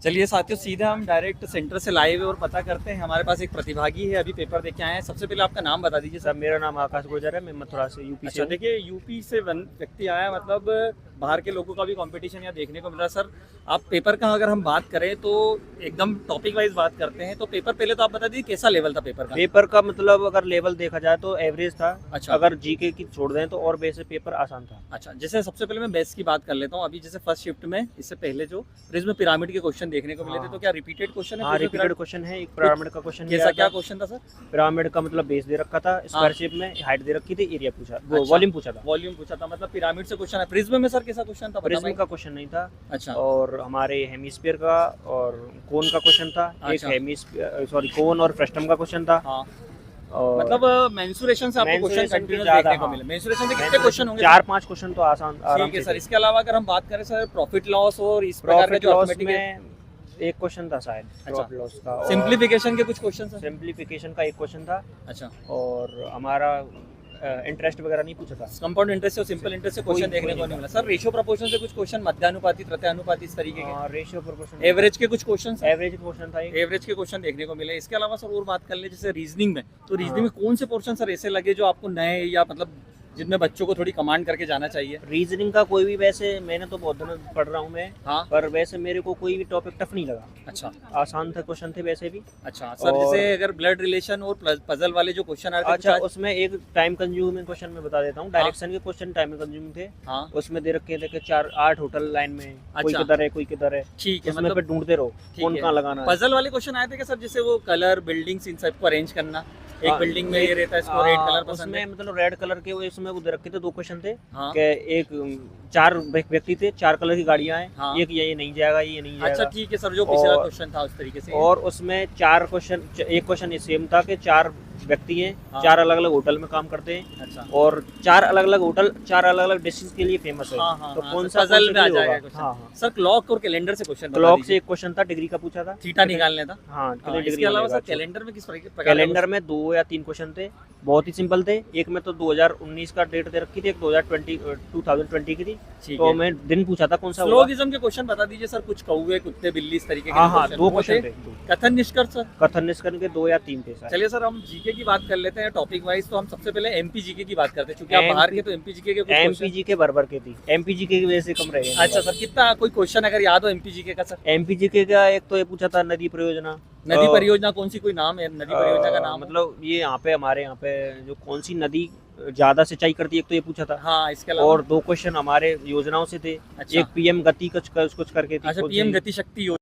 चलिए साथियों, सीधे हम डायरेक्ट सेंटर से लाइव और पता करते हैं। हमारे पास एक प्रतिभागी है, अभी पेपर देके आए हैं। सबसे पहले आपका नाम बता दीजिए सर सर। मेरा नाम आकाश गुर्जर है, मैं मथुरा से यूपी से अच्छा, हूँ। देखिए यूपी से व्यक्ति आया है, मतलब बाहर के लोगों का भी कंपटीशन यहाँ देखने को मिला। सर आप पेपर का अगर हम बात करें तो एकदम टॉपिक वाइज बात करते हैं। तो पेपर पहले तो आप बता दीजिए कैसा लेवल था पेपर का। पेपर का मतलब अगर लेवल देखा जाए तो एवरेज था। अच्छा। अगर जीके की छोड़ दें तो और वैसे पेपर आसान था। अच्छा, जैसे सबसे पहले मैं बेस की बात कर लेता हूँ। अभी जैसे फर्स्ट शिफ्ट में इससे पहले जो प्रिज्म पिरामिड के क्वेश्चन देखने को मिले थे, हाँ। तो क्या रिपीटेड क्वेश्चन है? हाँ, प्रिज्म रिपीटेड पिरामिड क्वेश्चन है। एक पिरामिड का क्वेश्चन कैसा क्या क्वेश्चन था सर? पिरामिड का मतलब बेस दे रखा था, स्क्वायर शेप में हाइट दे रखी थी, एरिया पूछा, वो वॉल्यूम पूछा था। वॉल्यूम पूछा था, मतलब पिरामिड से क्वेश्चन है। प्रिज्म में सर कैसा क्वेश्चन था? प्रिज्म का क्वेश्चन नहीं था। अच्छा। और हमारे हेमिस्फीयर का और कोन का क्वेश्चन था। एक अच्छा। हेमिस्फीयर सॉरी कोन और फ्रस्टम का क्वेश्चन था। हाँ, और मतलब मेंसुरेशन से आपको क्वेश्चन mensuration के कंटिन्यूअस ज़्यादा, देखने को हाँ। मिले। मेंसुरेशन से कितने क्वेश्चन होंगे? 4-5 क्वेश्चन तो आसान आराम ठीक है से सर। थे। इसके अलावा अगर हम बात करें सर प्रॉफिट लॉस और इस प्रकार का प्रॉफिट जो लॉस अर्थमेटिक है, में एक क्वेश्चन था शायद। अच्छा। प्रॉफिट लॉस का सिंप्लीफिकेशन के कुछ क्वेश्चन सर। सिंप्लीफिकेशन का एक क्वेश्चन था। अच्छा। और हमारा इंटरेस्ट वगैरह नहीं पूछा था। कंपाउंड इंटरेस्ट और सिंपल इंटरेस्ट से क्वेश्चन देखने को नहीं मिला सर। रेशियो प्रोपोर्शन से कुछ क्वेश्चन, मध्यानुपाती, तृतीयानुपाती, इस तरीके के रेशियो प्रोपोर्शन, एवरेज के कुछ क्वेश्चन, एवरेज क्वेश्चन था एक। एवरेज के क्वेश्चन देखने को मिले। इसके अलावा सर और बात कर ले जैसे रीजनिंग में, तो रीजनिंग हाँ। में कौन से पोर्शन सर ऐसे लगे जो आपको नए या मतलब जिनमें बच्चों को थोड़ी कमांड करके जाना चाहिए? रीजनिंग का कोई भी, वैसे मैंने तो बहुत दिनों पढ़ रहा हूँ मैं, हाँ। पर वैसे मेरे को कोई भी टॉपिक टफ नहीं लगा। अच्छा। आसान थे क्वेश्चन थे वैसे भी। अच्छा सर, जैसे अगर ब्लड रिलेशन और पजल वाले जो क्वेश्चन आते हैं, अच्छा, उसमें एक टाइम कंज्यूमिंग क्वेश्चन मैं बता देता हूँ। डायरेक्शन के क्वेश्चन टाइम कंज्यूमिंग थे। हाँ उसमें दे रखे थे कि 4-8 होटल लाइन में, कोई अच्छा। किधर है कोई किधर है। ठीक है, उसमें मतलब पे ढूंढते रहो ठीक कौन है। कहाँ लगाना है। पजल वाले क्वेश्चन आए थे क्या सर? जैसे वो कलर, बिल्डिंग्स, इन सबको अरेंज करना। एक हाँ, बिल्डिंग में ये रहता है, इसको रेड कलर पसंद उसमें है। मतलब रेड कलर के वो इसमें वो दे रखे थे। 2 क्वेश्चन थे हाँ। कि एक 4 व्यक्ति थे, 4 कलर की गाड़ियां हैं। हाँ। एक ये नहीं जाएगा, ये नहीं जाएगा। अच्छा ठीक है सर, जो पिछला और- क्वेश्चन था उस तरीके से। और उसमें 4 क्वेश्चन, एक क्वेश्चन ये सेम था कि 4 व्यक्ति हैं, हाँ। 4 अलग अलग होटल में काम करते हैं। अच्छा। और 4 अलग अलग होटल 4 अलग अलग डिशेज के लिए फेमस है। हाँ हाँ तो हाँ, कौन तो सा पजल में आ क्वेश्चन जाएगा होगा? क्वेश्चन। हाँ हाँ। सर क्लॉक और कैलेंडर से क्वेश्चन बता क्लॉक से दीजिए। एक क्वेश्चन था, डिग्री का पूछा था। थीटा निकालने था। हाँ, हाँ, कितनी डिग्री इसके अलावा मिलेगा? सर कैलेंडर में किस प्रकार कैलेंडर में 2 या 3 क्वेश्चन थे, बहुत ही सिंपल थे। एक में तो 2019 का डेट दे रखी थी, एक 2020 की थी। ठीक तो है। मैं दिन पूछा था कौन सा होगा। स्लोगिज्म के क्वेश्चन बता दीजिए सर। कुछ कौवे, कुत्ते, बिल्ली, इस तरीके के हाँ जो हाँ, question 2 वो क्वेश्चन थे। थे। कथन निष्कर्ष सर। कथन निष्कर्ष के 2 या 3 थे शायद। चलिए सर, हम जीके की बात कर लेते हैं टॉपिक वाइज। तो हम सबसे पहले एमपी जीके की बात करते हैं, क्योंकि आप बाहर के, तो एमपी जीके के कुछ question- एमपीजी के बराबर के थी। एमपीजी के वजह से कम रहे। अच्छा सर, कितना कोई क्वेश्चन अगर याद हो एमपी जीके का सर? एमपीजी के का एक तो ये पूछा था नदी परियोजना। नदी परियोजना कौन सी, कोई नाम है नदी परियोजना का नाम? मतलब ये यहाँ पे हमारे यहाँ पे जो कौन सी नदी ज्यादा सिंचाई करती है, एक तो ये पूछा था। हाँ, इसके अलावा और 2 क्वेश्चन हमारे योजनाओं से थे। अच्छा। एक पीएम गति कुछ करके थी। अच्छा, कौन सी? पीएम गति शक्ति योजना।